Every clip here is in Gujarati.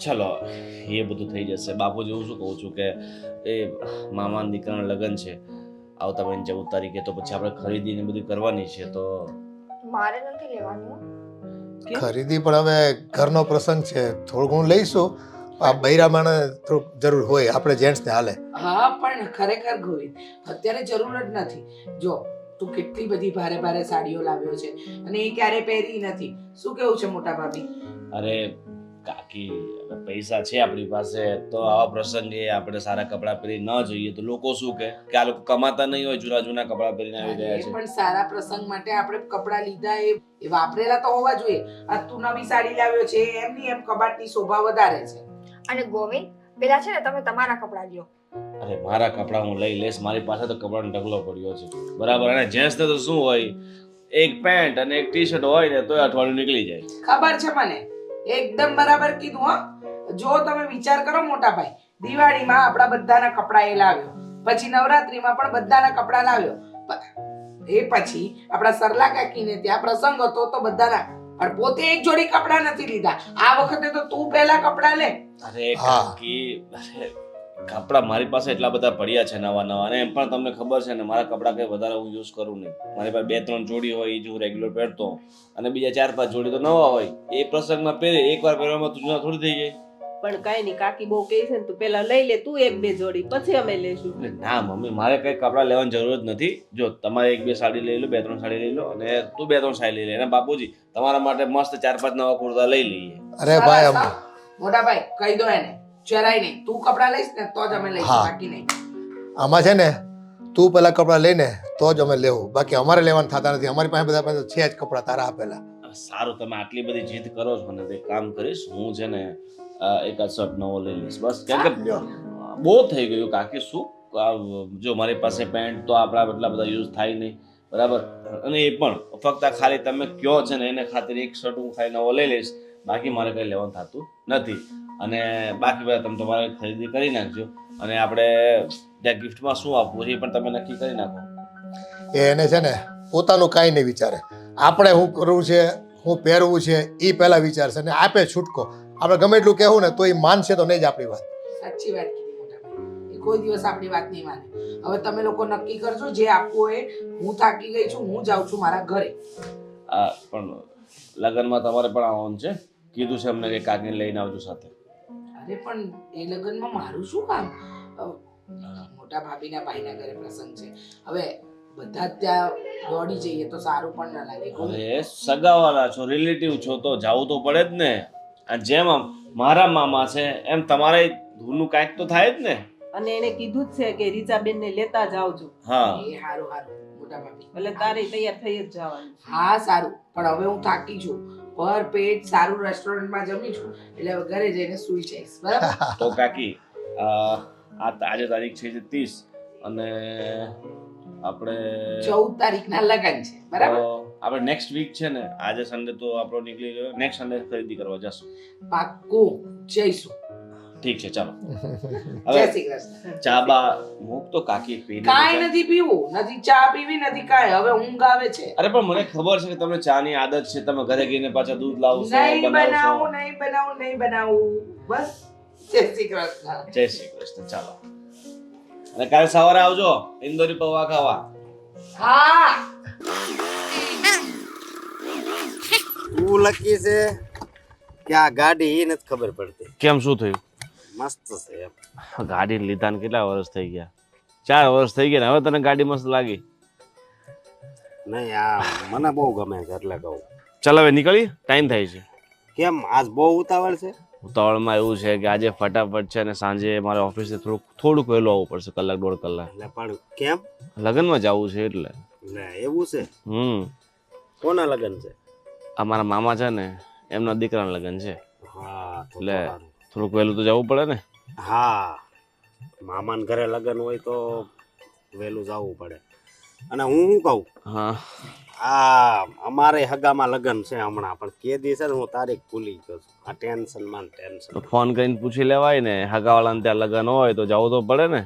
ચલો એ બધું થઈ જશે. બાપુજી હું શું કહું છું કે એ મામાના દીકરાના લગ્ન છે આવતા મહિને 14 તારીખે, તો પછી આપણે ખરીદી ને બધી કરવાની છે. તો મારે નથી લેવાની હો. ખરીદી પણ હવે ઘરનો પ્રસંગ છે, થોડું ઘણું લઈશું. આ બૈરા માણસ થોડુંક જરૂર હોય, આપણે જેન્ટ્સને હાલે. હા પણ ખરેખર ગોવિંદ અત્યારે જરૂર જ નથી. જો તું કેટલી બધી ભારે ભારે સાડીઓ લાવ્યો છે અને એ ક્યારે પહેરી નથી. શું કેવું છે મોટા ભાભી? અરે કાકી, હવે પૈસા છે આપણી પાસે તો આવા પ્રસંગે આપણે સારા કપડાં પહેરી ન જઈએ તો લોકો શું કહે કે આ લોકો કમાતા નહીં હોય, જૂના જૂના કપડાં પહેરીને આવી અરે રહ્યા છે. પણ સારા પ્રસંગ માટે આપણે કપડાં લીધા એ વાપરેલા તો હોવા જોઈએ. આ તું નવી સાડી લાવ્યો છે એમની એમ કબાટની શોભા વધારે છે. અને ગોવિંદ પેલા છે ને તમે તમારા કપડાં લ્યો. અરે મારા કપડાં હું લઈ લઈશ, મારી પાસે તો કપડાનો ઢગલો પડ્યો છે, બરાબર. અને જેન્ટ્સને તો શું હોય, એક પેન્ટ અને એક ટી શર્ટ હોય ને તોય અઠવાડિયું નીકળી જાય. ખબર છે મને, એકદમ બરાબર કીધું. હા જો તમે વિચાર કરો મોટા ભાઈ, દિવાળીમાં આપણા બધાના કપડા એ લાવ્યો, પછી નવરાત્રીમાં પણ બધાના કપડા લાવ્યો, એ પછી આપણા સરલા કાકીને ત્યાં પ્રસંગ હતો તો બધાના, પણ પોતે એક જોડી કપડા નથી લીધા. આ વખતે તો તું પહેલા કપડા લે. અરે કાકી, અરે કપડાં મારી પાસે એટલા બધા પડ્યા છે નવા નવા, અને એમ પણ તમને ખબર છે ને મારા કપડાં કઈ વધારે હું યુઝ કરું નહીં. મારી પાસે 2-3 જોડી હોય એ જ હું રેગ્યુલર પહેરતો, અને બીજા 4-5 જોડી તો નવા હોય. એ પ્રસંગમાં પહેરે, એકવાર પહેરવામાં તો જૂના થોડી થઈ જાય. પણ કઈ નહીં, કાકી બહુ કહે છે ને તું પેલા લઈ લે, તું 1-2 જોડી, પછી અમે લેશું. એટલે ના મમ્મી, મારે કઈ કપડાં લેવાની જરૂર જ નથી. જો તમારે 1-2 સાડી લઈ લો, 2-3 સાડી લઈ લો, અને તું 2-3 સાડી લઈ લે, અને બાપુજી તમારા માટે મસ્ત 4-5 નવા કુર્તા લઈ લઈએ. અરે ભાઈ, મોટા ભાઈ કહી દો એને, જરાય નહીં. તું કપડા લઈશ ને તો જ અમે લઈશું, હા. બાકી નહીં. આમાં છે ને તું પેલા કપડાં લઈને તો જ અમે લેવું, બાકી અમારે લેવાના થતા નથી. અમારી પાસે બધા પાસે છે જ કપડાં તારા આપેલા. સારું, તમે આટલી બધી જીદ કરો છો ને તો એક કામ કરીશ, હું છે ને એકાદ શર્ટ નવો લઈ લઈશ બસ. કેમ કે બહુ થઈ ગયું કાકી. શું જો મારી પાસે પેન્ટ તો આપણા એટલા બધા યુઝ થાય નહીં, બરાબર. અને એ પણ ફક્ત ખાલી તમે કયો છે ને એને ખાતર એક શર્ટ હું ખાલી નવો લઈ લઈશ, બાકી મારે કંઈ લેવાનું થતું નથી. અને બાકી બધા તમે તમારે ખરીદી કરી નાખજો, અને આપણે ત્યાં ગિફ્ટમાં શું આપવું છે એ પણ તમે નક્કી કરી નાખો. એને છે ને પોતાનું કાંઈ નહીં વિચારે, આપણે શું કરવું છે, શું પહેરવું છે એ પહેલા વિચારશે ને આપે છૂટકો. આપણે ગમે એટલું કહેવું ને તો એ માનશે તો નહીં જ આપણી વાત. સાચી વાત કીધી મોટા ભાઈ, એ કોઈ દિવસ આપણી વાત નહીં માને. હવે તમે લોકો નક્કી કરજો જે આપવું હોય. હું થાકી ગઈ છું, હું જાઉં છું મારા ઘરે. પણ લગ્નમાં તમારે પણ આવવાનું છે, કીધું છે અમને કે કાકીને લઈને આવજો સાથે. અરે પણ એ લગ્નમાં મારું શું કામ? મોટા ભાભીના ભાઈના ઘરે પ્રસંગ છે. હવે બધા જ ત્યાં દોડી જઈએ તો સારું પણ ના લાગે. અરે સગાવાલા છો, રિલેટિવ છો તો જાવું તો પડે જ ને. અને જેમ મારા મામા છે એમ તમારે ધૂળનું કાંઈક તો થાય જ ને. અને એને કીધું જ છે કે રીચાબેન ને લેતા જ આવજો. હા એ હારું હારું મોટા ભાભી. એટલે તારે તૈયાર થઈ જ જવાનું. હા સારું, પણ હવે હું થાકી છું. પર પેટ સારું રેસ્ટોરન્ટમાં જમી છું, એટલે હવે ઘરે જઈને સૂઈ જઈશ, બરાબર? તો કાકી, આજે તારીખ છે 30, અને આપણે 14 તારીખના લગન છે, બરાબર? આપણે નેક્સ્ટ વીક છે ને, આજે સન્ડે તો આપણો નીકળી ગયો, નેક્સ્ટ સન્ડે ખરીદી કરવા જશું. પાક્કું જઈશું. ઠીક છે, ચાલો. જય શ્રી કૃષ્ણ. ચા બા મૂક તો કાકી પી લે. કાંઈ નથી પીવું, નથી ચા પીવી, નથી કાંઈ. હવે ઊંઘ આવે છે. અરે પણ મને ખબર છે કે તમને ચાની આદત છે, તમે ઘરે ગઈને પાછા દૂધ લાવશો, નહીં બનાવશો. બનાવું, નહીં બનાવું, નહીં બનાવું. બસ જય શ્રી કૃષ્ણ. જય શ્રી કૃષ્ણ. ચાલો, અને કાલે સવારે આવજો ઇન્દોરી પૌવા ખાવા. હા. તું લકી છે કે આ ગાડી એ નથી ખબર પડતી. કેમ, શું થયું? મસ્ત છે એમ. ગાડી લીધા ને કેટલા વર્ષ થઈ ગયા? 4 વર્ષ થઈ ગયા ને હવે તને ગાડી મસ્ત લાગી? નહીં, આ મને બહુ ગમે છે એટલે કહું. ચાલ હવે નીકળી, ટાઈમ થાય છે. કેમ આજ બહુ ઉતાવળ છે? ઉતાવળમાં એવું છે કે આજે ફટાફટ છે ને સાંજે મારે ઓફિસે થોડુંક વહેલું આવવું પડશે, 1-1.5 કલાક. એટલે પણ કેમ? લગ્નમાં જવું છે એટલે. લે એવું છે? કોના લગ્ન છે? અમારા મામા છે ને એમના દીકરાના લગ્ન છે, હા તો એટલે સારું. થોડુંક વહેલું તો જવું પડે ને. હા, મામાના ઘરે લગ્ન હોય તો વહેલું જવું પડે. અને હું શું કહું, હા, આ અમારે હગામાં લગ્ન છે હમણાં, પણ કે દી છે ને હું તારીખ ભૂલી ગયો છું. આ ટેન્શનમાં ટેન્શન. તો ફોન કરીને પૂછી લેવાય ને, હગાવાળાને ત્યાં લગ્ન હોય તો જવું તો પડે ને.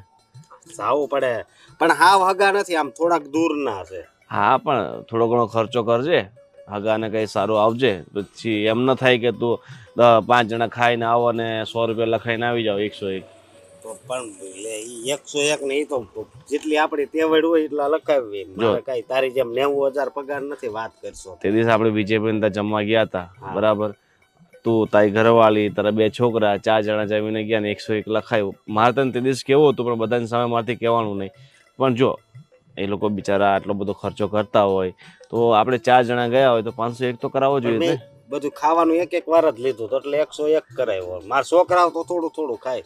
જવું પડે, પણ હાવ હગા નથી, આમ થોડાક દૂરના છે. હા પણ થોડો ઘણો ખર્ચો કરજે. હગાને કંઈ સારું આવજે, પછી એમ ન થાય કે તું 5 જણા ખાઈને આવો અને 100 રૂપિયા લખાઈને આવી જાઓ 101. તો પણ લે ઈ 101 ને ઈ તો જેટલી આપણી તેવડ હોય એટલા લખાવી. મારે કઈ તારી જેમ 90,000 પગાર નથી, વાત કરશો. તે દિવસે આપણે બીજેપી ત્યાં જમવા ગયા હતા, બરાબર? તું, તારી ઘરવાળી, તારા 2 છોકરા, 4 જણા જમીને ગયા ને 101 લખાયું. મારે તને તે દિવસ કેવું હતું, પણ બધાની સામે મારથી કહેવાનું નહીં. પણ જો એ લોકો બિચારા આટલો બધો ખર્ચો કરતા હોય તો આપણે 4 જણા ગયા હોય તો 501 તો કરાવવો જોઈએ ને. બધું ખાવાનું એક વાર જ લીધું તો એટલે 101 કરાવ્યો. મારા છોકરાઓ તો થોડું થોડું ખાય.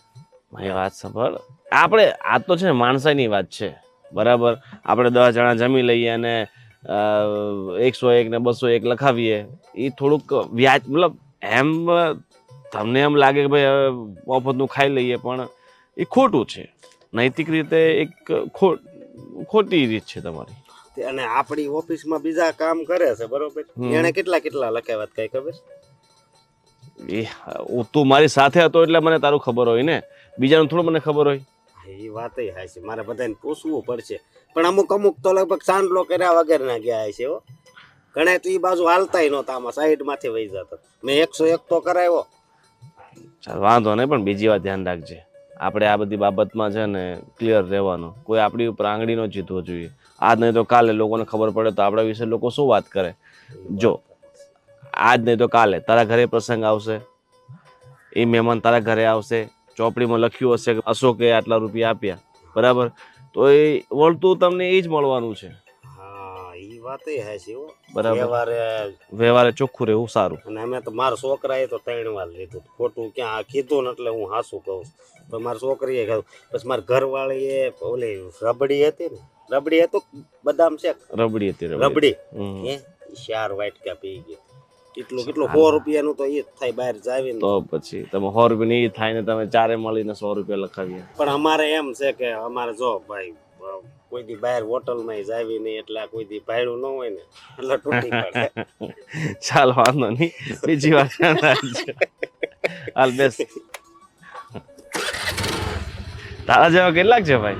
મારી વાત સાંભળ, આપણે આ તો છે ને માણસાઈની વાત છે, બરાબર? આપણે 10 જણા જમી લઈએ અને 101 ને 201 લખાવીએ, એ થોડુંક વ્યાજ, મતલબ એમ તમને એમ લાગે કે ભાઈ મફતનું ખાઈ લઈએ, પણ એ ખોટું છે. નૈતિક રીતે એક ખોટી રીત છે તમારી. અને આપણી ઓફિસમાં બીજા કામ કરે છે, બરોબર? એને કેટલા લખાવ્યા કઈ ખબર? એ તું મારી સાથે હતો એટલે મને તારું ખબર હોય ને, બીજાનું થોડું મને ખબર હોય. એ વાત હાચી, મારે બધાને પૂછવું પડશે. પણ અમુક તો લગભગ સાંડલો કર્યા વગર ના ગયા છે હો. ઘણા તો એ બાજુ હાલતાય નહોતા, આમાં સાઈડ માંથી વહી જતા. મેં 101 તો કરાવ્યો. ચાલ વાંધો નહીં, પણ બીજી વાત ધ્યાન રાખજે, આપણે આ બધી બાબતમાં છે ને ક્લિયર રહેવાનું. કોઈ આપણી ઉપર આંગળી ન જીતવો જોઈએ. આજ નહીં તો કાલે લોકોને ખબર પડે તો આપણા વિશે લોકો શું વાત કરે. જો આજ નહીં તો કાલે તારા ઘરે પ્રસંગ આવશે, એ મહેમાન તારા ઘરે આવશે, ચોપડીમાં લખ્યું હશે કે અશોકે આટલા રૂપિયા આપ્યા, બરાબર? તો એ વળતું તમને એ જ મળવાનું છે. હા, એ વાત હાચી હો. બરાબર, વ્યવહારે ચોખ્ખું રહેવું સારું. અને અમે તો મારા છોકરાએ તો 3 વાર લીધું. ખોટું ક્યાં કીધું ને એટલે હું હાસું કહું. પણ મારી છોકરીએ ખાધું. પછી મારા ઘરવાળીએ ઓલી રબડી હતી ને, રબડી હતું બદામ શેક, રબડી હતી, રબડી એ 4 વાટકા પી ગઈ. કેટલું 100 રૂપિયાનું તો એ જ થાય બહાર જાવીને. તો પછી તમે 100 રૂપિયા ની થાય ને તમે ચારે મળીને 100 રૂપિયા લખાવીએ. પણ અમારે એમ છે કે અમારે જો ભાઈ કોઈ દી બહાર હોટલમાં જાવી નહીં, એટલે કોઈ દી ભાડું ન હોય ને એટલે તૂટી પડે. ચાલ વાંધો નહીં, બીજી વાત હાલ બેસ. તારા જેવા કેટલાક છે ભાઈ?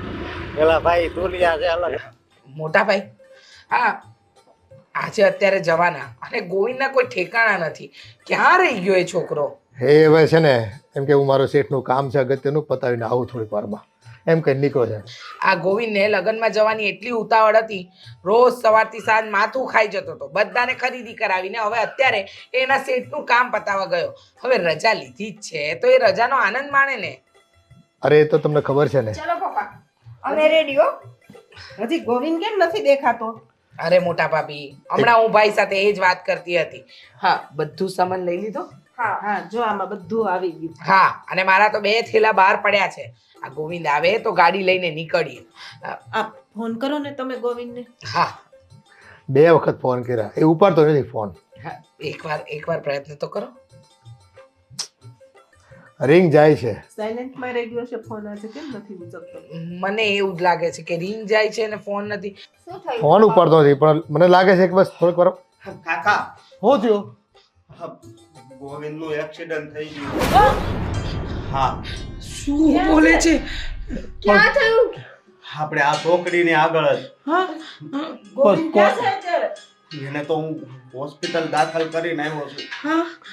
પેલા ભાઈ તુલિયા છે અલગ. મોટા ભાઈ, હા આજે અત્યારે જવાના, અને ગોવિંદના કોઈ ઠેકાણા નથી. ક્યાં રહી ગયો એ છોકરો? હે હવે છે ને એમ કે હું મારો શેઠનું કામ છે અગત્યનું પતાવીને આવું થોડીક વારમાં, એમ કઈ નીકળો છે. આ ગોવિંદને લગ્નમાં જવાની એટલી ઉતાવળ હતી, રોજ સવારથી સાંજ માથું ખાઈ જતો હતો, બધાને ખરીદી કરાવીને હવે અત્યારે એના શેઠનું કામ પતાવવા ગયો. હવે રજા લીધી જ છે તો એ રજાનો આનંદ માણે ને. અરે એ તો તમને ખબર છે ને. ચલો પપ્પા, અમે રેડી હો. હજી ગોવિંદ કેમ નથી દેખાતો? અરે મોટા ભાભી, હમણાં હું ભાઈ સાથે એ જ વાત કરતી હતી. હા, બધું સામાન લઈ લીધો? હા, હા, જો આમાં બધું આવી ગયું. હા, અને મારા તો 2 થેલા બહાર પડ્યા છે. આ ગોવિંદ આવે તો ગાડી લઈને નીકળીએ. આ ફોન કરો ને તમે ગોવિંદને. હા, 2 વખત ફોન કર્યા, એ ઉપાડતો નથી ફોન. હા, એકવાર પ્રયત્ન તો કરો. રિંગ જાય છે. સાયલેન્ટમાં રહી ગયો છે ફોન, આજે કેમ નથી ઉચકતો? મને એવું જ લાગે છે કે રિંગ જાય છે ને ફોન નથી. શું થયું? ફોન ઉપાડતો નથી, પણ મને લાગે છે કે બસ થોડીક વાર. કાકા, શું થયું? ગોવિંદનું એક્સિડન્ટ થઈ ગયું. હા, શું બોલે છે? ક્યાં થયું? આપણે આ છોકરીને આગળ જ. ગોવિંદ ક્યાં છે અત્યારે? એને તો હું હોસ્પિટલ દાખલ કરીને આવ્યો છું,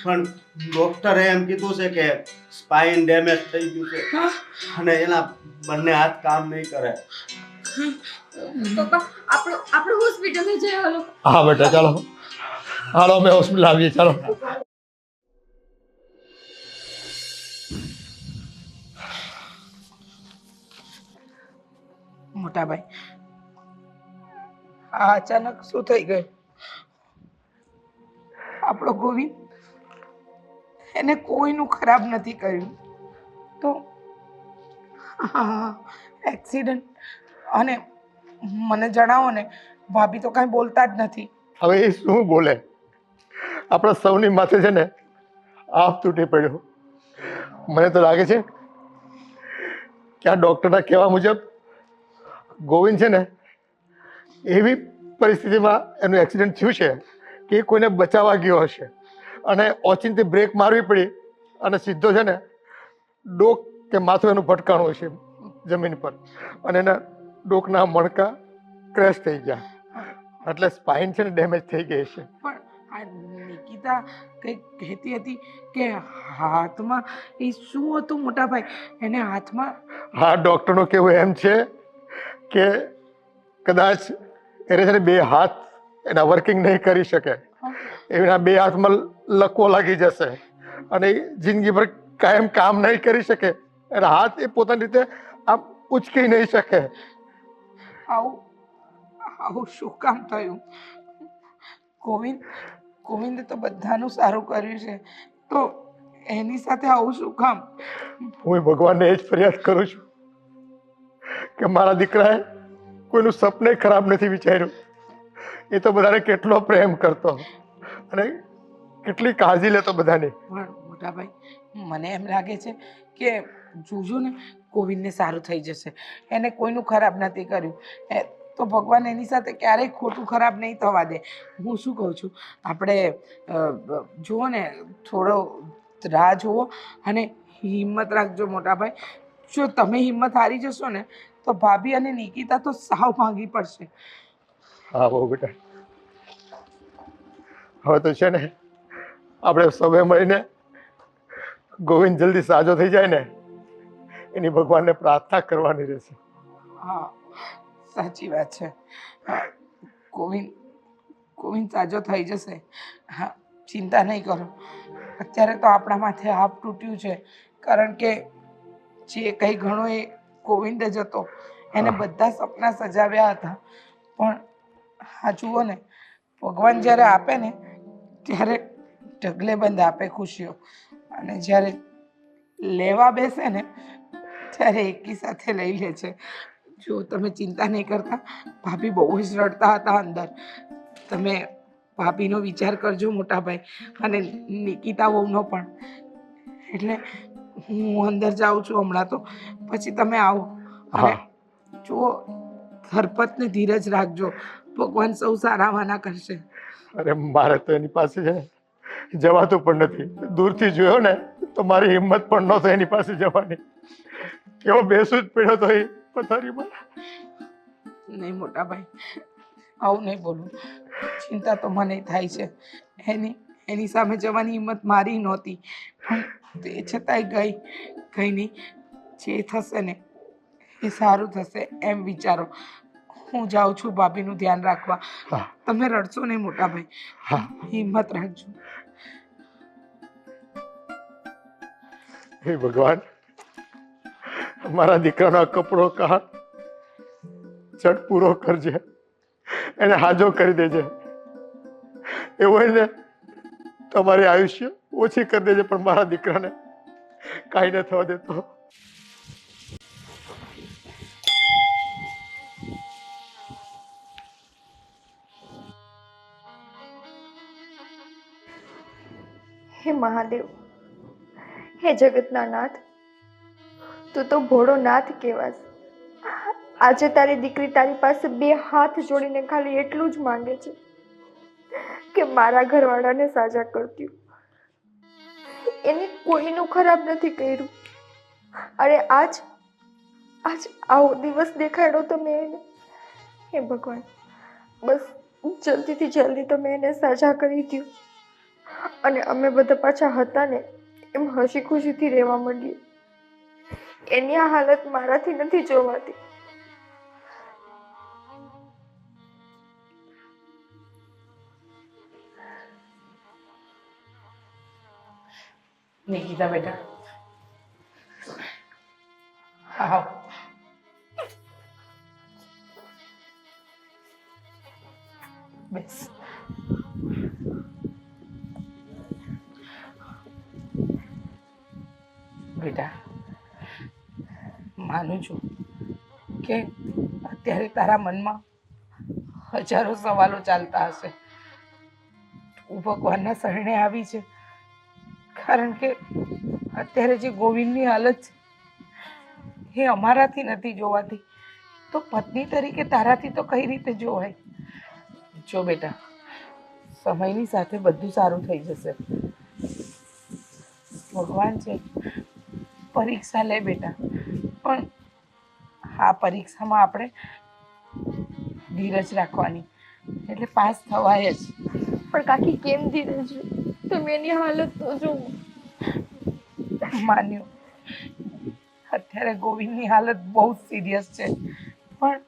પણ ડોક્ટરે એમ કીધું છે કે સ્પાઇન ડેમેજ થઈ ગયું છે અને એના બંને હાથ કામ નહીં કરે. પપ્પા, આપણું હોસ્પિટલ જઈએ હાલો. હા બેટા ચાલો, હાલો અમે હોસ્પિટલ આવીએ. ચાલો. મોટા ભાઈ, આ અચાનક શું થઈ ગયું? આપણો ગોવિંદ, એને કોઈનું ખરાબ નથી કર્યું તો એક્સિડન્ટ. અને મને જણાવો ને, ભાભી તો કાંઈ બોલતા જ નથી. હવે એ શું બોલે? આપણા સૌની માથે છે ને આપ તૂટી પડ્યો. મને તો લાગે છે કે આ ડૉક્ટરના કહેવા મુજબ ગોવિંદ છે ને એવી પરિસ્થિતિમાં એનું એક્સિડન્ટ થયું છે કે એ કોઈને બચાવવા ગયો હશે અને ઓચિંતી બ્રેક મારવી પડી અને સીધો છે ને ડોક કે માથું એનું ભટકાણું હશે જમીન પર, અને એના ડોકના મણકા ક્રેશ થઈ ગયા, એટલે સ્પાઇન છે ને ડેમેજ થઈ ગઈ છે. આ નિકિતા કંઈક કહેતી હતી કે હાથમાં એ શું હતું મોટા ભાઈ? એને હાથમાં હા, ડૉક્ટરનું કહેવું એમ છે કે કદાચ એને છે ને બે હાથ એના વર્કિંગ નહીં કરી શકે, એના બે હાથમાં લકવો લાગી જશે અને એ જિંદગીભર કાયમ કામ નહીં કરી શકે. એના હાથ એ પોતાની રીતે આમ ઉચકી નહીં શકે. આવું આવું શું કામ થયું? ગોવિંદે તો બધાનું સારું કર્યું છે, તો એની સાથે આવું શું કામ? હું ભગવાનને એ જ ફરિયાદ કરું છું કે મારા દીકરાએ કોઈનું સપને ખરાબ નથી વિચાર્યું. એ તો બધાને કેટલો પ્રેમ કરતો અને કેટલી કાળજી લેતો બધાની. પણ મોટા ભાઈ, મને એમ લાગે છે કે જોજો ને, ગોવિંદને સારું થઈ જશે. એને કોઈનું ખરાબ નથી કર્યું, તો ભગવાન એની સાથે ક્યારેય ખોટું ખરાબ નહીં થવા દે. હું શું કહું છું, આપણે જુઓ ને, થોડો રાહ જુઓ અને હિંમત રાખજો મોટા ભાઈ. જો તમે હિંમત હારી જશો ને તો ભાભી અને નિકિતા તો સાવ ભાંગી પડશે. હા બહુ બેટા, હવે તો છે ને આપણે સૌએ મળીને ગોવિંદ જલ્દી સાજો થઈ જાય ને એની ભગવાનને પ્રાર્થના કરવાની રહેશે. હા, સાચી વાત છે. હા, ગોવિંદ સાજો થઈ જશે. હા, ચિંતા નહીં કરો. અત્યારે તો આપણા માથે આપ તૂટ્યું છે, કારણ કે જે કંઈ ઘણો એ ગોવિંદ જ હતો. એને બધા સપના સજાવ્યા હતા. પણ હા જુઓ ને, ભગવાન જ્યારે આપે ને ત્યારે ઢગલે બંધ આપે ખુશીઓ, અને જ્યારે લેવા બેસે ને ત્યારે એકી સાથે લઈ લે છે. જો તમે ચિંતા નહીં કરતા, ભાભી બહુ જ રડતા હતા અંદર. તમે ભાભીનો વિચાર કરજો મોટા ભાઈ, અને નિકિતા વહુનો પણ. એટલે હું અંદર જાઉં છું હમણાં તો, પછી તમે આવો. અને જુઓ, ધરપતને ધીરજ રાખજો, ભગવાન સૌ સારાવાના કરશે. અરે મારે તો એની પાસે છે ને જવાતું પણ નથી. દૂરથી જોયો ને તો મારી હિંમત પણ ન થઈ એની પાસે જવાની. એવો બેસું જ પડ્યો તો એ પથારીમાં. નહીં મોટા ભાઈ, આવું નહીં બોલું. ચિંતા તો મને થાય છે. એની સામે જવાની હિંમત મારી નહોતી, પણ તે છતાંય ગઈ નહીં. જે થશે ને એ સારું થશે એમ વિચારો. હું જાઉં છું ભાભીનું ધ્યાન રાખવા. તમે રડશો નહીં મોટા ભાઈ. હિંમત રાખજો. હે ભગવાન, મારા દીકરાનો આ કપડો કાળ ચટ પૂરો કરજે, એને હાજો કરી દેજે. એવું હોય ને તમારી આયુષ્ય ઓછી કરી દેજે, પણ મારા દીકરાને કાંઈ ન થવા દેતો. હે મહાદેવ, હે જગતના નાથ, તું તો ભોળો નાથ કહેવાસ. આજે તારી દીકરી તારી પાસે બે હાથ જોડીને ખાલી એટલું જ માંગે છે કે મારા ઘરવાળાને સાજા કરતી. એને કોઈનું ખરાબ નથી કર્યું. અરે આજ આવો દિવસ દેખાડ્યો તમે એને. હે ભગવાન, બસ જલ્દીથી જલ્દી તમે એને સાજા કરી દો, અને અમે બધા પાછા હતા ને એમ હસી ખુશીથી રહેવા માંડીએ. એની આ હાલત મારાથી નથી જોવાતી. નિકિતા બેટા, આવો. બેસ. બેટા, માનું છું કે અત્યારે તારા મનમાં હજારો સવાલો ચાલતા હશે. તું ભગવાનના શરણે આવી છે, કારણ કે અત્યારે જે ગોવિંદની હાલત છે એ અમારાથી નથી જોવાતી, તો પત્ની તરીકે તારાથી તો કઈ રીતે જોવાય? જો બેટા, સમયની સાથે બધું સારું થઈ જશે. ભગવાન છે, પરીક્ષા લે બેટા, પણ આ પરીક્ષામાં આપણે ધીરજ રાખવાની, એટલે પાસ થવાય જ. પણ કાકી કેમ ધીરજ રહે? તમે એની હાલત તો જુઓ. માન્યું અત્યારે ગોવિંદની હાલત બહુ સિરિયસ છે, પણ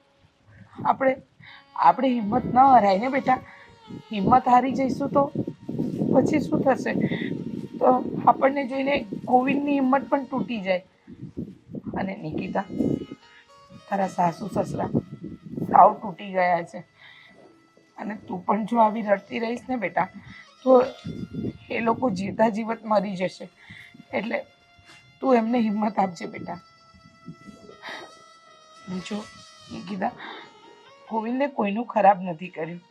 આપણે હિંમત ન હરાય ને બેટા. હિંમત હારી જઈશું તો પછી શું થશે? તો આપણને જોઈને ગોવિંદની હિંમત પણ તૂટી જાય. અને નિકિતા, તારા સાસુ સસરા સાવ તૂટી ગયા છે, અને તું પણ જો આવી રડતી રહીશ ને બેટા, તો એ લોકો જીવતા જીવત મરી જશે. એટલે તું એમને હિંમત આપજે બેટા. જો નિકિતા, ગોવિંદે કોઈનું ખરાબ નથી કર્યું.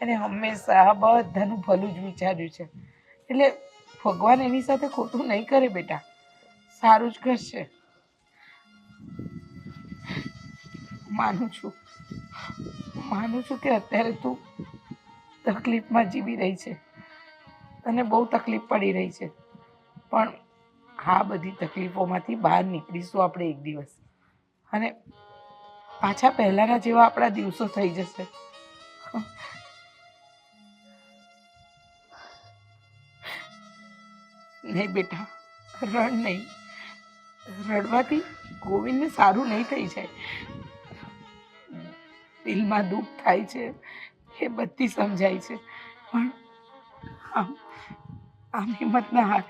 એને હંમેશા બધાનું ભલું જ વિચાર્યું છે. એટલે ભગવાન એની સાથે ખોટું નહીં કરે બેટા, સારું જ કરશે. માનું છું કે અત્યારે તું તકલીફમાં જીવી રહી છે, તને બહુ તકલીફ પડી રહી છે, પણ આ બધી તકલીફોમાંથી બહાર નીકળીશું આપણે એક દિવસ, અને પાછા પહેલાના જેવા આપણા દિવસો થઈ જશે. નહીં બેટા, રડ નહીં. રડવાથી ગોવિંદને સારું નહીં થઈ જાય. દિલમાં દુઃખ થાય છે એ બધી સમજાય છે, પણ આમ હિંમત ના હાર.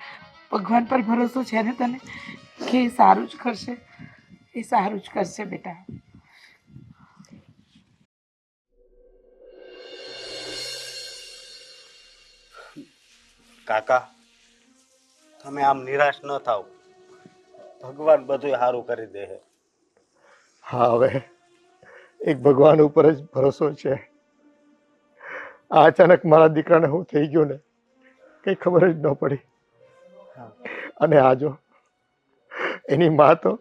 ભગવાન પર ભરોસો છે ને તને કે એ સારું જ કરશે, એ સારું જ કરશે બેટા. કાકા, તમે આમ નિરાશ ન થાવ. ભગવાન બધું સારું કરી દે છે. હા, હવે એક ભગવાન ઉપર જ ભરોસો છે. આ અચાનક મારા દીકરાને હું થઈ ગયું ને, કંઈ ખબર જ ન પડી. અને આ જો એની મા તો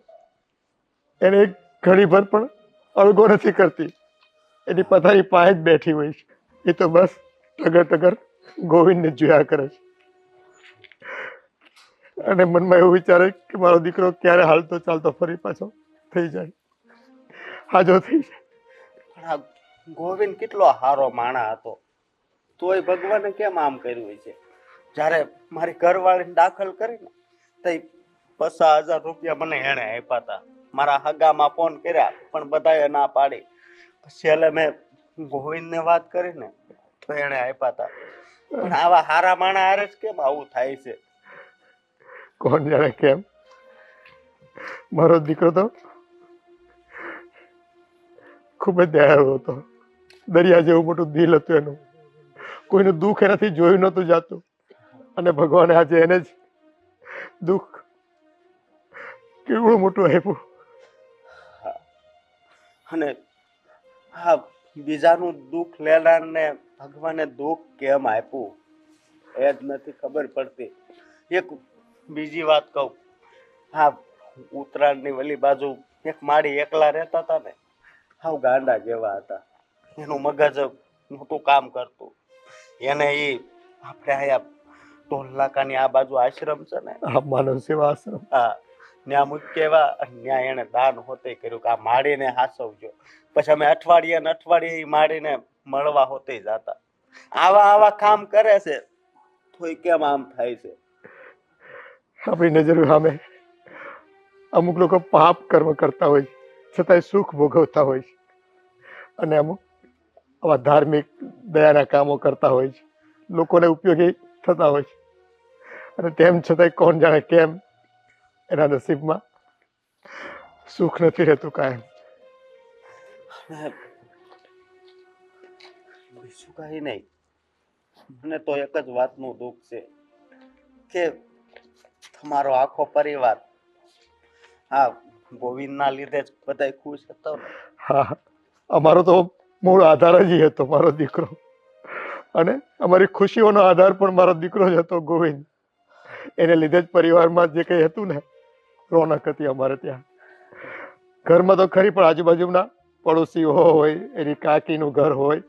એને એક ઘડીભર પણ અળગો નથી કરતી. એની પથારી પાસે જ બેઠી હોય છે. એ તો બસ ટગર ટગર ગોવિંદને જોયા કરે છે, અને મનમાં એવું વિચારે કે મારો દીકરો ક્યારે હાલતો ચાલતો ફરી પાછો થઈ જાય, હાજો થઈ જાય. પણ આ ગોવિંદ કેટલો સારો માણા હતો, તોય ભગવાને કેમ આમ કર્યું છે? જ્યારે મારી ઘરવાળીને દાખલ કરીને તો 50,000 રૂપિયા મને એણે આપ્યા હતા. મારા હગામાં ફોન કર્યા પણ બધાએ ના પાડી. છેલ્લે મેં ગોવિંદને વાત કરીને તો એણે આપ્યા હતા. પણ આવા હારા માણા હારે જ કેમ આવું થાય છે? કોણ જાણે કેમ. મારો દીકરો તો ખૂબ જ દયાળુ હતો. દરિયા જેવું મોટું દિલ હતું એનું. કોઈનું દુઃખ એનાથી જોયું નહોતું જાતું, અને ભગવાને આજે એને જ દુઃખ કેવડું મોટું આપ્યું. અને હા, બીજાનું દુઃખ લેનારને ભગવાને દુઃખ કેમ આપ્યું એ જ નથી ખબર પડતી. એક બીજી વાત કહું, હા, ઉત્તરાયણની વલી બાજુ એક માળી એકલા રહેતા હતા ને, હાવ ગાંડા જેવા હતા. એનું મગજ મોટું કામ કરતું. એને આપણે અહીંયા ટોલનાકાની આ બાજુ આશ્રમ છે ને, આ માનવ સેવા આશ્રમ, હા, ત્યાં મૂકી આવ્યા. ત્યાં એને દાન હોતે કર્યું કે આ માળીને હાચવજો. પછી અમે અઠવાડિયે ને અઠવાડિયે ઈ માળીને મળવા હોતે જતા. આવા કામ કરે છે, તોય કેમ આમ થાય છે? આપણી નજર સામે અમુક લોકો પાપ કર્મ કરતા હોય છે, છતાંય સુખ ભોગવતા હોય છે, અને અમુક આવા ધાર્મિક દયાના કામો કરતા હોય છે, લોકોને ઉપયોગી થતા હોય છે, અને તેમ છતાંય કોણ જાણે કેમ એના નસીબમાં સુખ નથી રહેતું કાયમ. બીજું કઈ નહીં. મને તો એક જ વાતનું દુઃખ છે કે તમારો આખો પરિવાર હા ગોવિંદના લીધે જ બધાય ખુશ હતો ને. હા, અમારો તો મૂળ આધાર જ ઈ હતો, મારો દીકરો. અને અમારી ખુશીઓનો આધાર પણ મારો દીકરો જ હતો, ગોવિંદ. એને લીધે જ પરિવારમાં જે કંઈ હતું ને, રોનક હતી અમારે ત્યાં. ઘરમાં તો ખરી, પણ આજુબાજુના પડોશીઓ હોય, એની કાકીનું ઘર હોય,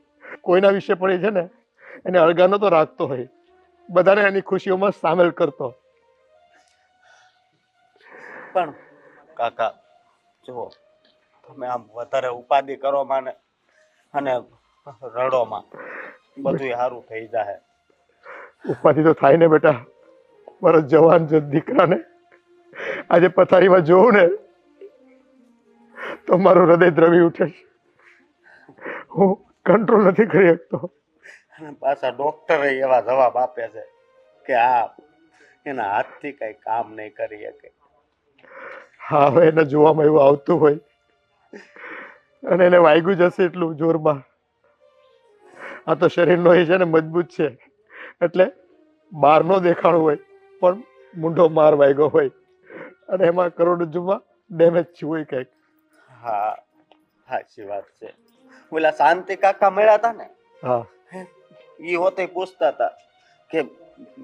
કોઈના વિશે પણ એ છે ને એને અળગા તો રાખતો હોય, બધાને એની ખુશીઓમાં સામેલ કરતો. પણ કાકા જુઓ, તમે આમ વધારે ઉપાધિ કરો માને અને રડોમાં બધું સારું થઈ જાય. ઉપાધિ તો થાય ને બેટા, મારો જવાન જો દીકરાને આજે પથારીમાં જોઉં ને તો મારું હૃદય દ્રવી ઉઠે છે. હું કંટ્રોલ નથી કરી શકતો. અને પાછા ડોક્ટરે એવા જવાબ આપે છે કે આ એના હાથથી કઈ કામ નહીં કરી શકે. હા, હવે એને જોવામાં એવું આવતું હોય અને એને વાગ્યું જશે એટલું જોરમાં. આ તો શરીરનો એ છે ને મજબૂત છે, એટલે બહાર નો દેખાણું હોય પણ મૂંઢો માર વાગ્યો હોય અને એમાં કરોડરજ્જુમાં ડેમેજ થયું હોય કંઈક. હા, સાચી વાત છે. ઓલા શાંતિ કાકા મળ્યા હતા ને, હા, ઈ હોતે પૂછતા હતા કે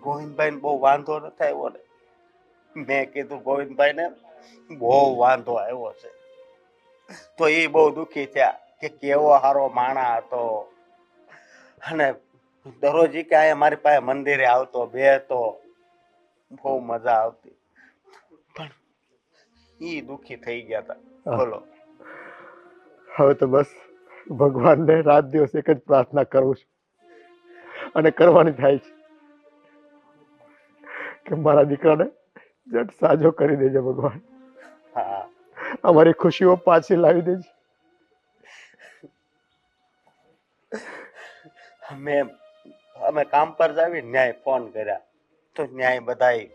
ગોવિંદભાઈ ને બહુ વાંધો નથી આવ્યો ને. મેં કીધું ગોવિંદભાઈ ને બહુ વાંધો આવ્યો છે. તો એ બહુ દુઃખી થયા કે કેવો સારો માણા હતો અને દરરોજ ઈ કે અહીંયા મારી પાસે મંદિરે આવતો, બેહતો, બહુ મજા આવતી. પણ ઈ દુઃખી થઈ ગયા હતા. બોલો. હવે તો બસ ભગવાનને રાત દિવસ એક જ પ્રાર્થના કરું છું અને કરવાની થાય છે કે મારા દીકરાને જટ સાજો કરી દેજે ભગવાન. હા, અમારી ખુશીઓ પાછી લાવી દેજે. અમે કામ પર જાવી ન્યાય ફોન કર્યા તો ન્યાય બધાય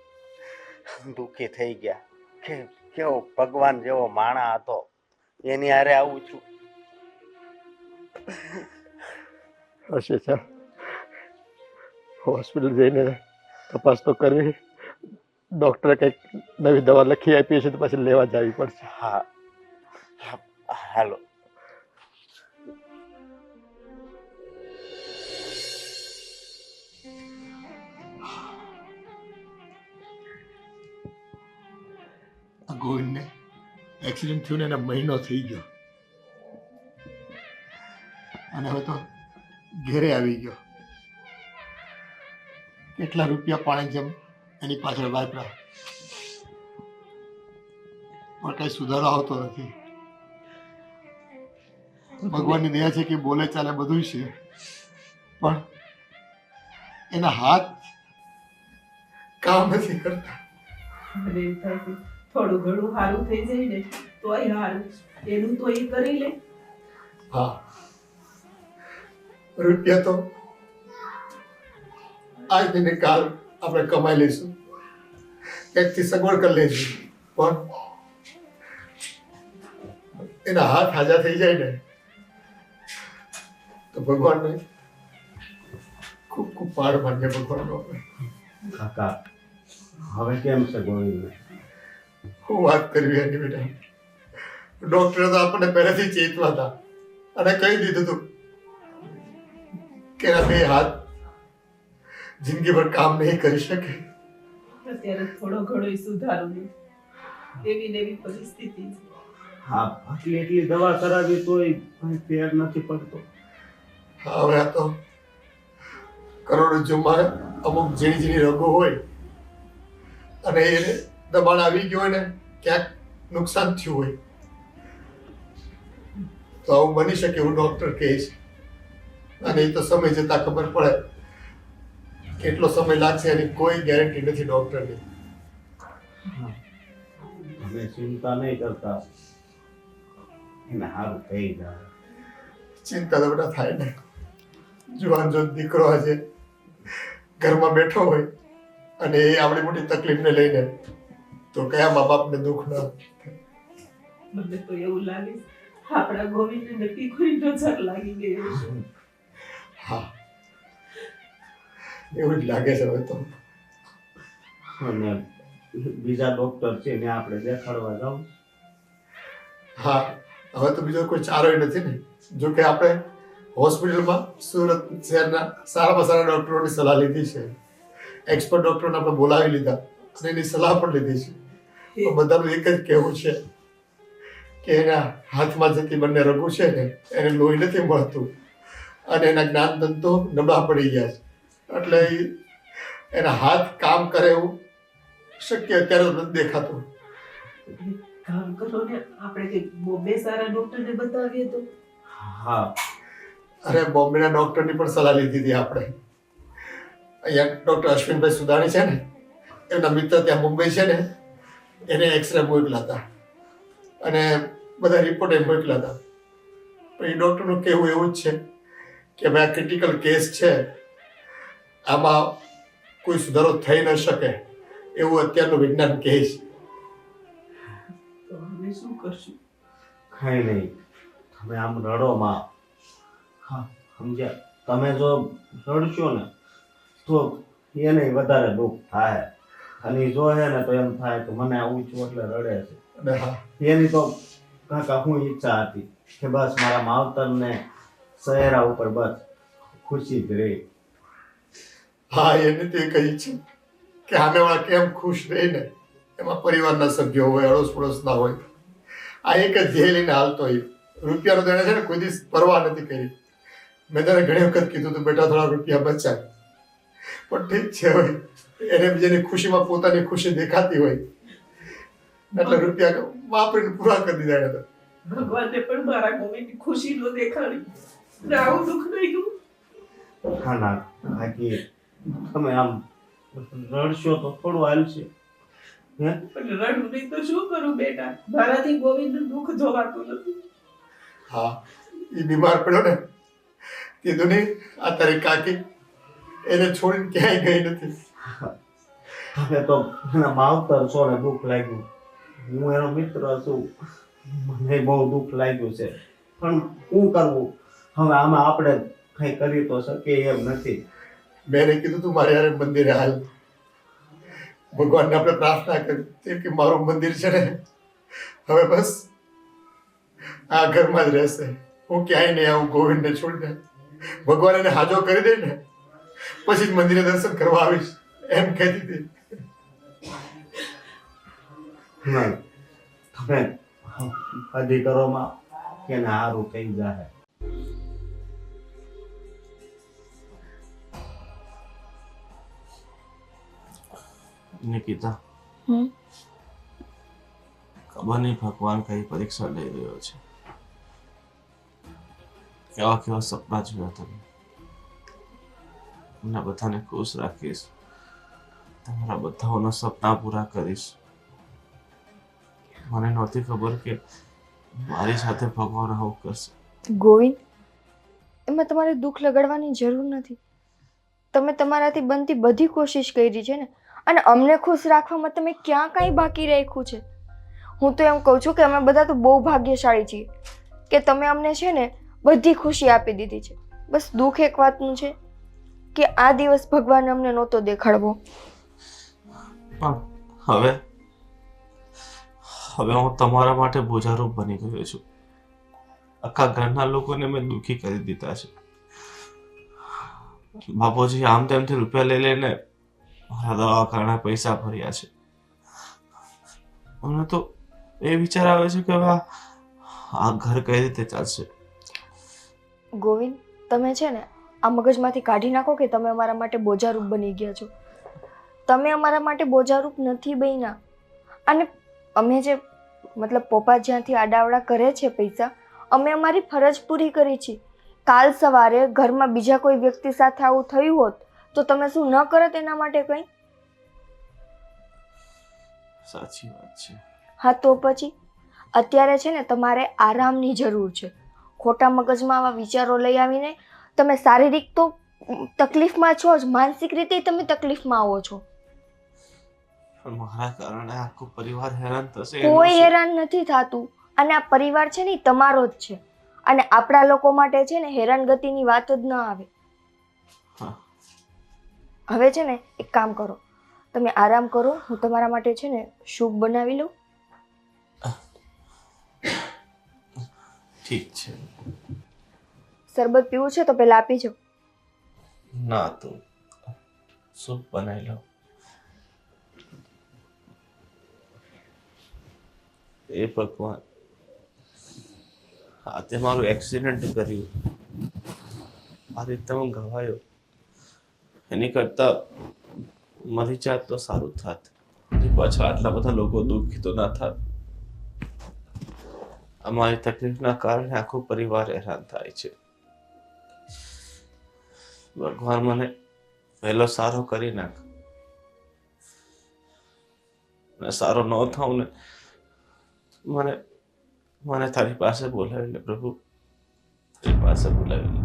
દુઃખી થઈ ગયા કે કેવો ભગવાન જેવો માણા હતો, એની હારે આવું છું. હશે ચાલ, હોસ્પિટલ જઈને તપાસ તો કરવી. ડૉક્ટરે કંઈક નવી દવા લખી આપી છે તો પછી લેવા જવી પડશે. હા, હાલો. ગોવિંદને એક્સિડન્ટ થયું ને એને મહિનો થઈ ગયો અને હવે તો ઘેરે આવી ગયો. કેટલા રૂપિયા પાણી જેમ એની પાછળ વાપરા પણ કઈ સુધારો આવતો નથી. ભગવાનની દયા છે કે બોલે ચાલે બધું છે પણ એના હાથ કામ નથી કરતા. મને એમ થાય કે થોડું ઘણું સારું થઈ જાય ને તોય સારું, એનું તો એ કરી લે. હા, રૂપિયા તો આજ ને કાલ આપણે કમાઈ લઈશું, ક્યાંકથી સગવડ કરી લઈશું, પણ એના હાથ હાજા થઈ જાય ને તો ભગવાનને ખૂબ ખૂબ પાર માન્ય ભગવાનનો. કાકા હવે કેમ છે ગોવિંદ? હું વાત કરવી એની બેટા, ડોક્ટરે તો આપણને પહેલેથી ચેતવા હતા અને કહી દીધું હતું કે એના બે હાથ જિંદગીભર કામ નહીં કરી શકે. અત્યારે થોડો ઘણો સુધારો નહીં, એવી ને એવી પરિસ્થિતિ છે. હા, એટલી દવા કરાવી તોય કઈ ફેર નથી પડતો. હા, હવે આ તો કરોડરજ્જુમાં અમુક ઝીણી ઝીણી રોગો હોય અને એ દબાણ આવી ગયું હોય ને ક્યાંક નુકસાન થયું હોય તો આવું બની શકે એવું ડોક્ટર કહે છે. અને એ તો સમય જતા ખબર પડે. કેટલો સમય લાગશે એની કોઈ ગેરંટી નથી ડોક્ટરની. અમે ચિંતા નહીં કરતા, એને સારું થઈ જાય. ચિંતા તો બધા થાય ને. જુવાન જો દીકરો આજે ઘરમાં બેઠો હોય અને એ આવડી મોટી તકલીફને લઈને તો કયા મા બાપને દુઃખ ના. મને તો એવું લાગે આપણા ગોવિંદને કોઈ નજર લાગી ગઈ હશે. હા, એવું જ લાગે છે હવે તો. અને બીજા ડોક્ટર છે ને આપણે દેખાડવા જાવ. હા, હવે તો બીજો કોઈ ચારોય નથી ને. જો કે આપણે હોસ્પિટલમાં સુરત શહેરના સારામાં સારા ડોક્ટરોની સલાહ લીધી છે, એક્સપર્ટ ડોક્ટરોને આપણે બોલાવી લીધા અને એની સલાહ પણ લીધી છે. તો બધાનું એક જ કહેવું છે કે એના હાથમાં જતી બંને રગો છે ને એને લોહી નથી મળતું અને એના જ્ઞાનતંતુ નબળા પડી ગયા છે, એટલે એના હાથ કામ કરે એવું શક્ય અત્યારે નથી દેખાતું. કામ કરો ને, આપણે કે બોમ્બે સારા ડોક્ટરને બતાવીએ તો. હા, અરે બોમ્બેના ડોક્ટરની પણ સલાહ લીધી હતી આપણે અહીંયા ડૉક્ટર અશ્વિનભાઈ સુદાણી છે ને, એમના મિત્ર ત્યાં મુંબઈ છે ને, એને એક્સરે મોકલા હતા અને બધા રિપોર્ટ એ મોકલા હતા. પણ એ ડૉક્ટરનું કહેવું એવું જ છે કે ભાઈ આ ક્રિટિકલ કેસ છે, આમાં કોઈ સુધારો થઈ ન શકે એવું અત્યારનું વિજ્ઞાન કહે છે. તો હવે શું કરશું? કઈ નહીં, તમે આમ રડો માં. હા, સમજ્યા? તમે જો રડશો ને તો એને વધારે દુઃખ થાય, અને ઈ જો હે ને તો એમ થાય કે મને આવું છું એટલે રડે છે. અને હા, એની તો કાકા હું ઈચ્છા હતી કે બસ મારા માવતરને ચહેરા ઉપર બસ ખુશી જ રહે. હા, એને તો એક જ છે કે સામેવાળા કેમ ખુશ રહીને, એમાં પરિવારના સભ્યો હોય, અડોસ પડોશના હોય. આ એક જ ધ્યેય લઈને હાલતો હોય. રૂપિયાનો તો એને છે ને કોઈ દિવસ પરવા નથી કરી. મેં તને ઘણી વખત કીધું તું બેટા થોડા રૂપિયા બચાવ, પણ ઠીક છે, હોય એને બીજાની ખુશીમાં પોતાની ખુશી દેખાતી હોય એટલે રૂપિયા વાપરીને પૂરા કરી દીધા એને તો. ભગવાને પણ મારા ગોવિંદની ખુશી નો દેખાડી ને આવું દુઃખ નહીં ગયું. હા ના, બાકી તમે આમ રડશો તો થોડું હાલશે. હે? પણ રડું નહીં તો શું કરું બેટા? મારાથી ગોવિંદનું દુઃખ જોવાતું નથી. હા, એ બીમાર પડ્યો ને કીધું નહીં, આ તારી કાકી એને છોડીને ક્યાંય ગઈ નથી. તમે તો એના માવતર છો ને દુઃખ લાગ્યું. હું એનો મિત્ર છું, મને બહુ દુઃખ લાગ્યું છે, પણ શું કરવું હવે? આમાં આપણે કઈ કરી તો શકીએ એમ નથી. મેં એને કીધું તું મારે યાર મંદિરે હાલ, ભગવાનને આપણે પ્રાર્થના કરી કે મારું મંદિર છે ને હવે બસ આ ઘરમાં જ રહેશે, હું ક્યાંય નહીં આવું ગોવિંદને છોડીને. ભગવાન એને હાજો કરી દે ને પછી જ મંદિરે દર્શન કરવા આવીશ એમ કહેતી હતી. નહીં, તમે હજી કરો માં કે ના સારું થઈ જાય. નિકિતા, હમ ખબર નહીં ભગવાન કઈ પરીક્ષા લઈ રહ્યો છે. કેવા કેવા સપના જોયા તમે. મને બધાને ખુશ રાખીશ, તમારા બધાઓના સપના પૂરા કરીશ. મને નહોતી ખબર કે મારી સાથે ભગવાન આવું કરશે. ગોવિંદ, એમાં તમારે દુઃખ લગાડવાની જરૂર નથી. તમે તમારાથી બનતી બધી કોશિશ કરી છે ને, અને અમને ખુશ રાખવામાં તમે ક્યાં કાંઈ બાકી રાખ્યું છે? હું તો એમ કહું છું કે અમે બધા તો બહુ ભાગ્યશાળી છીએ કે તમે અમને છે ને બધી ખુશી આપી દીધી છે. બસ દુઃખ એક વાતનું છે કે આ દિવસ ભગવાન અમને નહોતો દેખાડવો. પણ હવે હું તમારા માટે બોજારૂપ બની ગયો છું. આખા ઘરના લોકોને મેં દુઃખી કરી દીધા છે. બાપુજી આમ તેમથી રૂપિયા લઈ લઈને મારા દવાખાના પૈસા ભર્યા છે. મને તો એ વિચાર આવે છે કે હવે આ ઘર કઈ રીતે ચાલશે. ગોવિંદ, તમે છે ને આ મગજમાંથી કાઢી નાખો કે તમે અમારા માટે બોજારૂપ બની ગયા છો. તમે અમારા માટે બોજારૂપ નથી બન્યા. અને અમે જે મતલબ પપ્પા જ્યાંથી આડાવડા કરે છે પૈસા, અમે અમારી ફરજ પૂરી કરી છે. કાલ સવારે ઘરમાં બીજા કોઈ વ્યક્તિ સાથે આવું થયું હોત તો તમે શું ન કરત એના માટે કંઈ? સાચી વાત છે. હા, તો પછી અત્યારે છે ને તમારે આરામની જરૂર છે. ખોટા મગજમાં આવા વિચારો લઈ આવીને તમે શારીરિક તો તકલીફમાં છો જ, માનસિક રીતે તમે તકલીફમાં આવો છો. પણ મારા કારણે આખો પરિવાર હેરાન થશે. કોઈ હેરાન નથી થતું. અને આ પરિવાર છે ને ઈ તમારો જ છે. અને આપણા લોકો માટે છે ને હેરાનગતિની વાત જ ન આવે. હા. હવે છે ને એક કામ કરો, તમે આરામ કરો. હું તમારા માટે છે ને સૂપ બનાવી લઉં. ઠીક છે. શરબત પીવું છે તો પહેલા આપી જાઓ. ના, તો સૂપ બનાવી લો. એ ભગવાન, હા તે મારું એક્સિડન્ટ કર્યું, આ રીતે હું ઘવાયો. એની કરતા મરી જાત તો સારું થાત. પાછા આટલા બધા લોકો દુઃખી તો ના થાત. અમારી તકલીફના કારણે આખો પરિવાર હેરાન થાય છે. ભગવાન મને વહેલો સારો કરી નાખ. અને સારો ન થાઉં ને મને મને તારી પાસે બોલાવી લે પ્રભુ, તારી પાસે બોલાવી લે.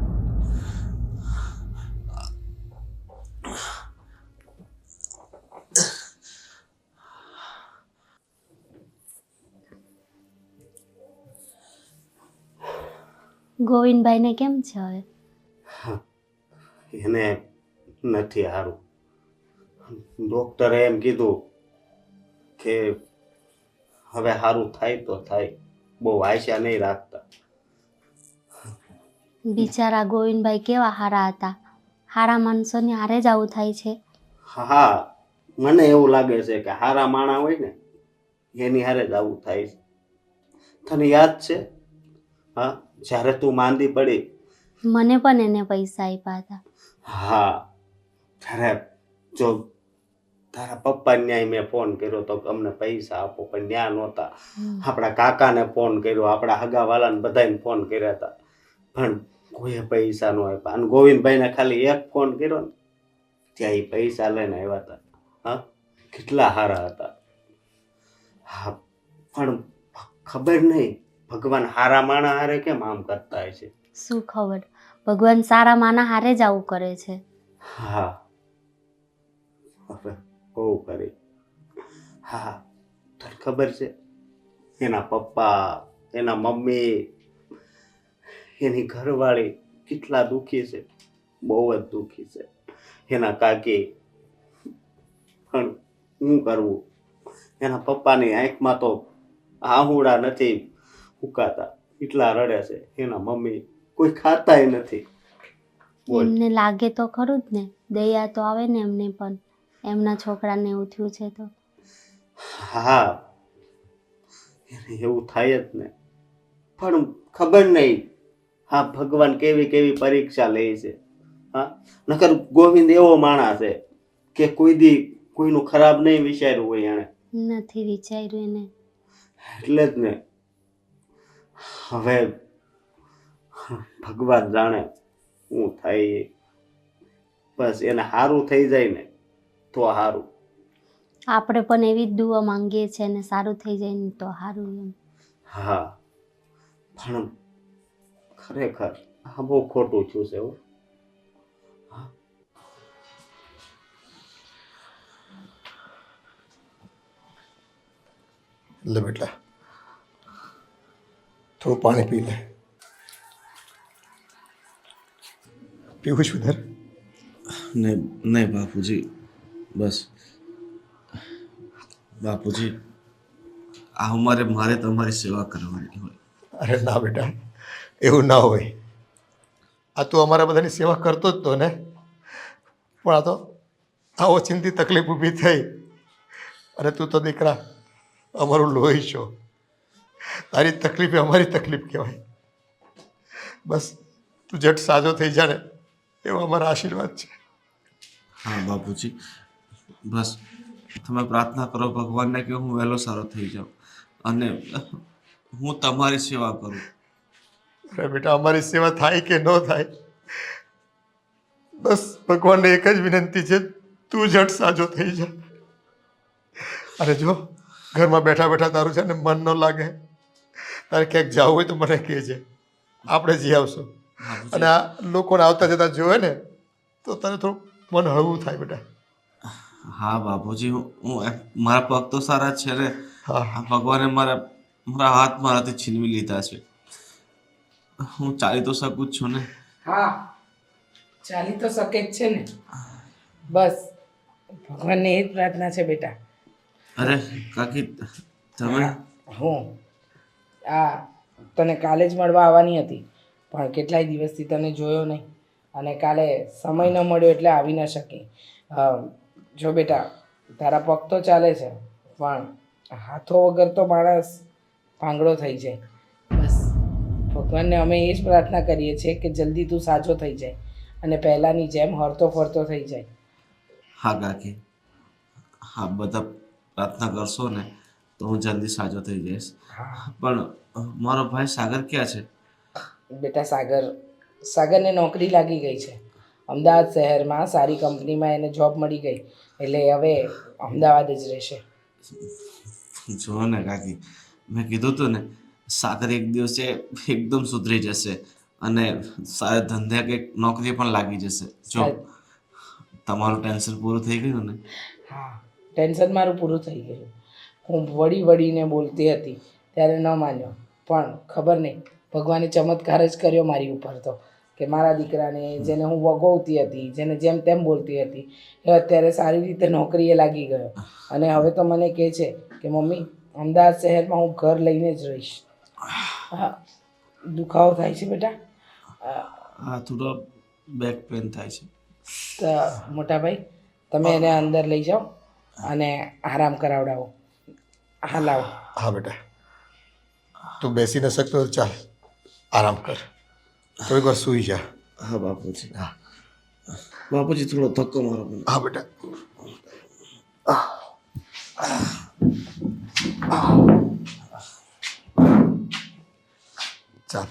ગોવિંદભાઈને કેમ છે હવે? એને નથી સારું. ડોક્ટરે એમ કીધું કે હવે સારું થાય તો થાય, બહુ આશા નહીં રાખતા. બિચારા ગોવિંદભાઈ કેવા હારા હતા. હારા માણસોની હારે જ આવું થાય છે. હા, મને એવું લાગે છે કે સારા માણા હોય ને એની હારે જ આવું થાય છે. તને યાદ છે હા, જ્યારે તું માંદી પડી? મને પણ એને પૈસા આપ્યા હતા. હા, ત્યારે જો તારા પપ્પા ન્યાય મેં ફોન કર્યો તો કે અમને પૈસા આપો, પણ ન્યા નહોતા. આપણા કાકાને ફોન કર્યો, આપણા હગાવાલાને બધાને ફોન કર્યા હતા, પણ કોઈએ પૈસા ન આપ્યા. અને ગોવિંદભાઈને ખાલી એક ફોન કર્યો ને ત્યાં એ પૈસા લઈને આવ્યા હતા. હા, કેટલા સારા હતા. હા, પણ ખબર નહીં ભગવાન હારા માણા હારે કેમ આમ કરતા હોય છે. શું ખબર, ભગવાન સારા માના હારે જ આવું કરે છે. હા, હવે બહુ કરી. હા, તને ખબર છે એના પપ્પા, એના મમ્મી, એની ઘરવાળી કેટલા દુઃખી છે, બહુ જ દુઃખી છે. એના કાકી, પણ શું કરવું, એના પપ્પાની આંખમાં તો આહુડા નથી ફૂકાતા, એટલા રડે છે. એના મમ્મી કોઈ ખાતાય નથી. બોલ. એમને લાગે તો ખરું જ ને, દયા તો આવે ને એમને પણ, એમના છોકરાને એવું થયું છે તો. હા, એને એવું થાય જ ને, પણ ખબર નહીં હા ભગવાન કેવી કેવી પરીક્ષા લે છે. હા, નકર ગોવિંદ એવો માણસ છે કે કોઈ દી કોઈનું ખરાબ નહીં વિચાર્યું હોય એણે. નથી વિચાર્યું એને. એટલે જ ને, હવે ભગવાન જાણે શું થાય. બસ એને સારું થઈ જાય ને તો સારું. આપણે પણ એવી જ દુઆ માંગીએ છીએ ને સારું થઈ જાય ને તો સારું એમ. હા, પણ ખરેખર આ બહુ ખોટું થયું છે હો. લે બેટા, થોડું પાણી પી લે. પીવું છું ધર? નહીં નહીં બાપુજી, બસ બાપુજી, આ ઉંમરે મારે તમારી સેવા કરવાની હોય. અરે ના બેટા, એવું ના હોય. આ તું અમારા બધાની સેવા કરતો જ તો ને, પણ આ તો આવો ચિંતી તકલીફ ઊભી થઈ. અરે તું તો દીકરા અમારું લોહી છો, તારી તકલીફ એ અમારી તકલીફ કહેવાય. બસ તું જટ સાજો થઈ જા ને એવો અમારા આશીર્વાદ છે. હા બાપુજી, બસ તમે પ્રાર્થના કરો ભગવાનને કે હું વહેલો સારો થઈ જાઉં અને હું તમારી સેવા કરું. અરે બેટા, અમારી સેવા થાય કે ન થાય, બસ ભગવાનને એક જ વિનંતી છે, તું જટ સાજો થઈ જા. અરે જો ઘરમાં બેઠા બેઠા તારું છે ને મન ન લાગે, તારે ક્યાંક જવું હોય તો મને કહેજે, આપણે જઈ આવશું. અને આ લોકોને આવતા જતા જોવે ને તો તને થોડું મન હળવું થાય બેટા. હા બાપુજી, હું મારા પગ તો સારા જ છે ને. હા આ ભગવાને મારા હાથ મારાથી છીનવી લીધા છે. હું ચાલી તો શકું જ છું ને. હા, ચાલી તો શકે જ છે ને. બસ ભગવાનને એ જ પ્રાર્થના છે બેટા. અરે કાકી, તમે હું તને કાલે જ મળવા આવવાની હતી, પણ કેટલાય દિવસથી તને જોયો નહીં અને કાલે સમય ન મળ્યો એટલે આવી ન શકી. જો બેટા, તારા પગ તો ચાલે છે, પણ હાથો વગર તો માણસ પાંગડો થઈ જાય. બસ ભગવાનને અમે એ જ પ્રાર્થના કરીએ છીએ કે જલ્દી તું સાજો થઈ જાય અને પહેલાંની જેમ હરતો ફરતો થઈ જાય. હા કાકી, હા બધા પ્રાર્થના કરશો ને તો હું જલ્દી સાજો થઈ જઈશ. પણ મારો ભાઈ સાગર ક્યાં છે? બેટા સાગરને નોકરી લાગી ગઈ છે અમદાવાદ શહેરમાં સારી કંપનીમાં એને જોબ મળી ગઈ એટલે હવે અમદાવાદ જ રહેશે. જો ને કાકી, મેં કીધું તું ને, સાગર એક દિવસે એકદમ સુધરી જશે અને સારા ધંધે કે નોકરી પણ લાગી જશે. જો તમારું ટેન્શન પૂરું થઈ ગયું ને. હા, ટેન્શન મારું પૂરું થઈ ગયું. હું વળીને બોલતી હતી ત્યારે ન માન્યો, પણ ખબર નહીં ભગવાને ચમત્કાર જ કર્યો મારી ઉપર તો, કે મારા દીકરાને જેને હું વગોવતી હતી, જેને જેમ તેમ બોલતી હતી, એ અત્યારે સારી રીતે નોકરીએ લાગી ગયો અને હવે તો મને કહે છે કે મમ્મી અમદાવાદ શહેરમાં હું ઘર લઈને જ રહીશ. હા, દુખાવો થાય છે બેટા? હા, થોડો બેક પેન થાય છે. તો મોટા ભાઈ તમે એને અંદર લઈ જાઓ અને આરામ કરાવડાવો. હા લાવો. હા બેટા, તું બેસી ન શકતો તો ચાલ આરામ કર, થોડીક વાર સૂઈ જા. હા બાપુજી. હા બાપુજી થોડો ધક્કો મારો મને. હા બેટા. ચાલ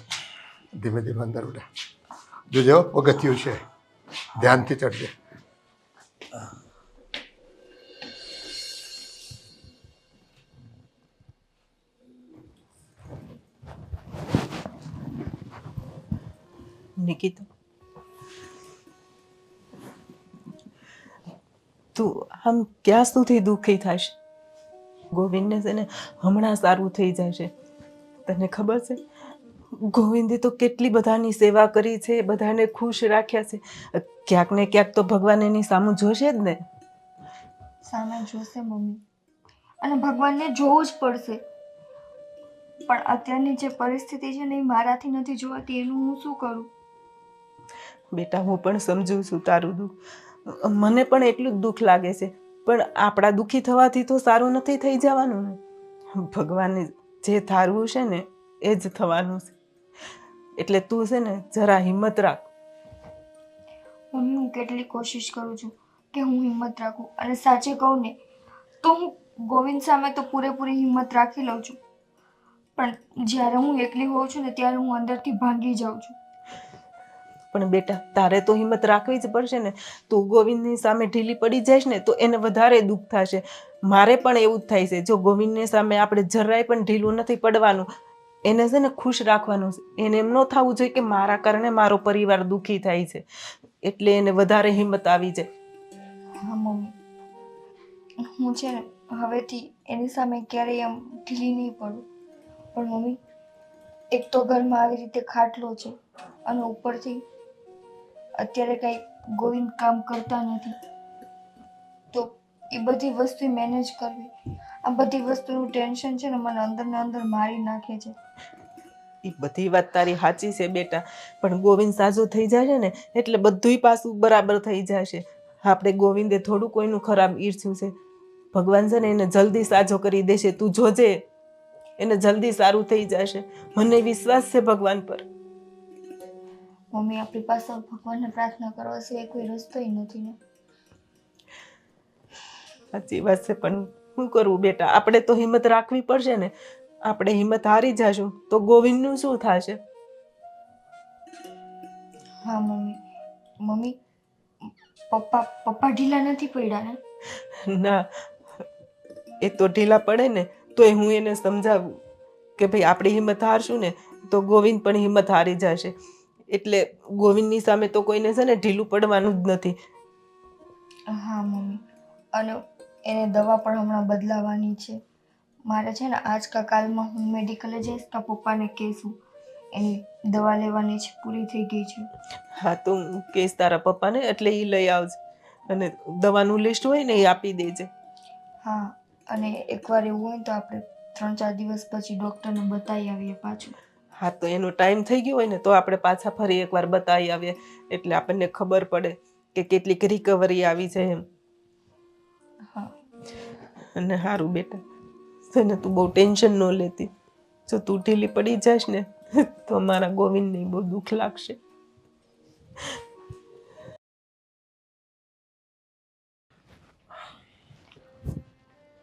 ધીમે ધીમે અંદર ઉઠા. જોજો પગથિયું છે, ધ્યાનથી ચડજે. નિકિતા, તું આમ ક્યાં સુધી દુઃખી થશે? ગોવિંદને છે ને હમણાં સારું થઈ જશે. તને ખબર છે ગોવિંદે તો કેટલી બધાની સેવા કરી છે, બધાને ખુશ રાખ્યા છે. ક્યાંક ને ક્યાંક તો ભગવાન એની સામું જોશે જ ને. સામે જોશે મમ્મી, અને ભગવાનને જોવું જ પડશે. પણ અત્યારની જે પરિસ્થિતિ છે ને એ મારાથી નથી જોવાતી, એનું હું શું કરું? બેટા હું પણ સમજુ છું તારું દુઃખ, મને પણ એટલું જ દુઃખ લાગે છે, પણ આપણા દુઃખી થવાથી તો સારું નથી થઈ જવાનું ને. ભગવાનને જે ધારવું છે ને એ જ થવાનું છે. એટલે તું છે ને જરા હિંમત રાખ. મમ્મી હું કેટલી કોશિશ કરું છું કે હું હિંમત રાખું, અને સાચે કહું ને તો હું ગોવિંદ સામે તો પૂરેપૂરી હિંમત રાખી લઉં છું, પણ જ્યારે હું એકલી હોઉં છું ને ત્યારે હું અંદરથી ભાંગી જાઉં છું. પણ બેટા તારે તો હિંમત રાખવી જ પડશે ને. તું ગોવિંદની સામે ઢીલી પડી જઈશ ને તો એને વધારે દુઃખ થશે. મારે પણ એવું જ થાય છે. જો ગોવિંદની સામે આપણે જરાય પણ ઢીલું નથી પડવાનું, એને છે ને ખુશ રાખવાનું છે. એને એમ ન થવું જોઈએ કે મારા કારણે મારો પરિવાર દુઃખી થાય છે, એટલે એને વધારે હિંમત આવી જાય. હા મમ્મી, હું છે ને હવેથી એની સામે ક્યારેય આમ ઢીલી નહીં પડું. પણ મમ્મી એક તો ઘરમાં આવી રીતે ખાટલો છે અને ઉપરથી અત્યારે કંઈ ગોવિંદ કામ કરતા નથી, તો એ બધી વસ્તુ મેનેજ કરવી, આ બધી વસ્તુનું ટેન્શન છે ને મને અંદર ને અંદર મારી નાખે છે. એ બધી વાત તારી સાચી છે બેટા, પણ ગોવિંદ સાજો થઈ જશે ને એટલે બધુંય પાછું બરાબર થઈ જશે. આપણે ગોવિંદે થોડું કોઈનું ખરાબ ઈચ્છ્યું છે. ભગવાન છે ને એને જલ્દી સાજો કરી દેશે, તું જોજે એને જલ્દી સારું થઈ જશે. મને વિશ્વાસ છે ભગવાન પર. મમ્મી આપણી પાસે ભગવાનને પ્રાર્થના કરવા સિવાય કોઈ રસ્તો નથી ને. સાચી વાત છે, પણ શું કરવું બેટા, આપણે તો હિંમત રાખવી પડશે ને. આપણે હિંમત હારી જશું તો ગોવિંદનું શું થશે? હા મમ્મી. મમ્મી પપ્પા ઢીલા નથી પડ્યા ને? ના, એ તો ઢીલા પડે ને તોય હું એને સમજાવું કે ભાઈ આપણી હિંમત હારશું ને તો ગોવિંદ પણ હિંમત હારી જશે. એટલે ગોવિંદની સામે તો કોઈને છે ને ઢીલું પડવાનું જ નથી. હા મમ્મી, અને એને દવા પણ હમણાં બદલાવાની છે. મારે છે ને આજ કા કાલમાં હું મેડિકલે જઈશ તો પપ્પાને કહેશું એની દવા લેવાની છે, પૂરી થઈ ગઈ છે. હા તો હું કહીશ તારા પપ્પાને, એટલે એ લઈ આવજે અને દવાનું લિસ્ટ હોય ને એ આપી દેજે. હા, અને એકવાર એવું હોય તો આપણે 3-4 દિવસ પછી ડૉક્ટરને બતાવી આવીએ પાછું. હા તો એનો ટાઈમ થઈ ગયો હોય ને તો આપણે પાછા ફરી એકવાર બતાવી આવીએ, એટલે આપણને ખબર પડે કે કેટલીક રિકવરી આવી છે એમ. હા. અને સારું બેટા છે ને, તું બહુ ટેન્શન ન લેતી. જો તું ઢીલી પડી જઈશ ને તો મારા ગોવિંદને બહુ દુઃખ લાગશે.